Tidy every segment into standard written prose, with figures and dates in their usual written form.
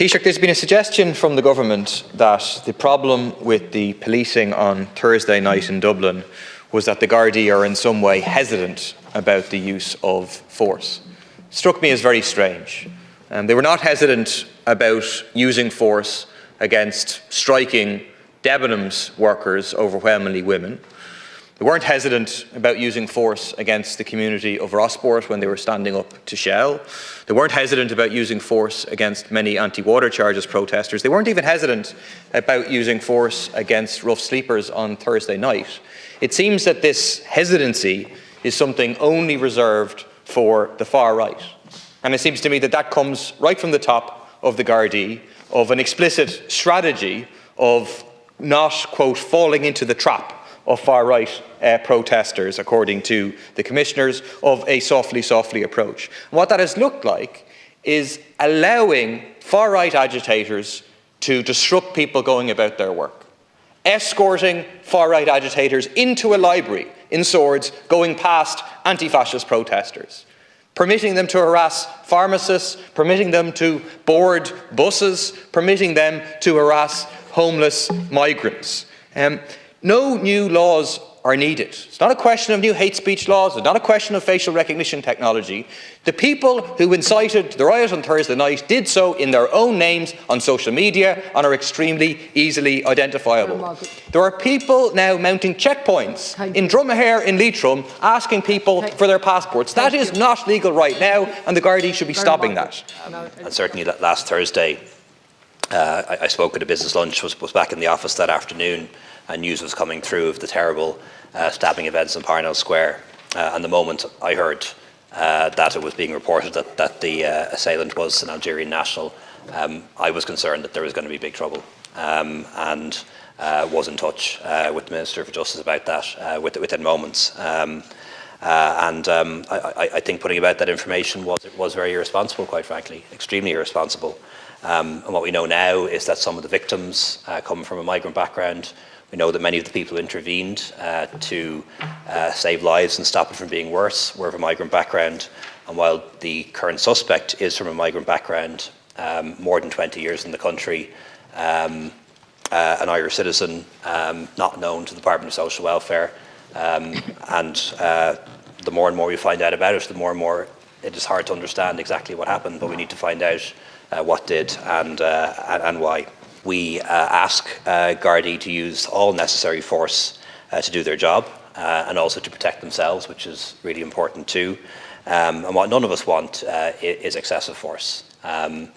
Taoiseach, there's been a suggestion from the government that the problem with the policing on Thursday night in Dublin was that the Gardaí are in some way hesitant about the use of force. It struck me as very strange. They were not hesitant about using force against striking Debenhams workers, overwhelmingly women. They weren't hesitant about using force against the community of Rossport when they were standing up to Shell. They weren't hesitant about using force against many anti-water charges protesters. They weren't even hesitant about using force against rough sleepers on Thursday night. It seems that this hesitancy is something only reserved for the far right. And it seems to me that that comes right from the top of the Gardaí, of an explicit strategy of not, quote, falling into the trap of far-right protesters, according to the commissioners, of a softly approach. And what that has looked like is allowing far-right agitators to disrupt people going about their work, escorting far-right agitators into a library in Swords, going past anti-fascist protesters, permitting them to harass pharmacists, permitting them to board buses, permitting them to harass homeless migrants. No new laws are needed. It's not a question of new hate speech laws. It's not a question of facial recognition technology. The people who incited the riot on Thursday night did so in their own names on social media and are extremely easily identifiable. There are people now mounting checkpoints in Drumahare in Leitrim asking people for their passports. That is not legal right now, and the Gardaí should be stopping that. And certainly last Thursday, I spoke at a business lunch, was back in the office that afternoon, and news was coming through of the terrible stabbing events in Parnell Square. And the moment I heard that it was being reported that the assailant was an Algerian national, I was concerned that there was going to be big trouble, and was in touch with the Minister for Justice about that within moments. I think putting about that information was very irresponsible, quite frankly, extremely irresponsible. And what we know now is that some of the victims come from a migrant background. We know that many of the people who intervened to save lives and stop it from being worse were of a migrant background. And while the current suspect is from a migrant background, more than 20 years in the country, an Irish citizen, not known to the Department of Social Welfare, the more and more we find out about it, the more and more it is hard to understand exactly what happened, but we need to find out what did and why. We ask Gardaí to use all necessary force to do their job and also to protect themselves, which is really important too. And what none of us want is excessive force. None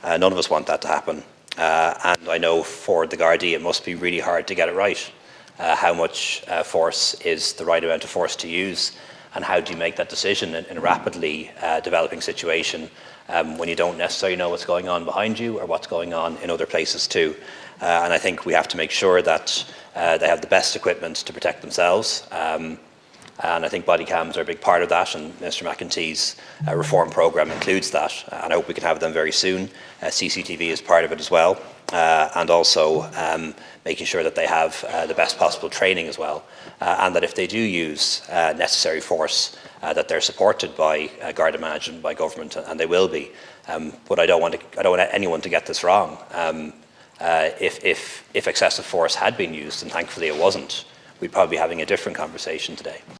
of us want that to happen. And I know for the Gardaí it must be really hard to get it right. How much force is the right amount of force to use, and how do you make that decision in a rapidly developing situation when you don't necessarily know what's going on behind you or what's going on in other places too. And I think we have to make sure that they have the best equipment to protect themselves. And I think body cams are a big part of that, and Minister McEntee's reform programme includes that, and I hope we can have them very soon. CCTV is part of it as well, and also making sure that they have the best possible training as well, and that if they do use necessary force, that they're supported by Garda management, by government, and they will be. But I don't want anyone to get this wrong. If excessive force had been used, and thankfully it wasn't, we'd probably be having a different conversation today.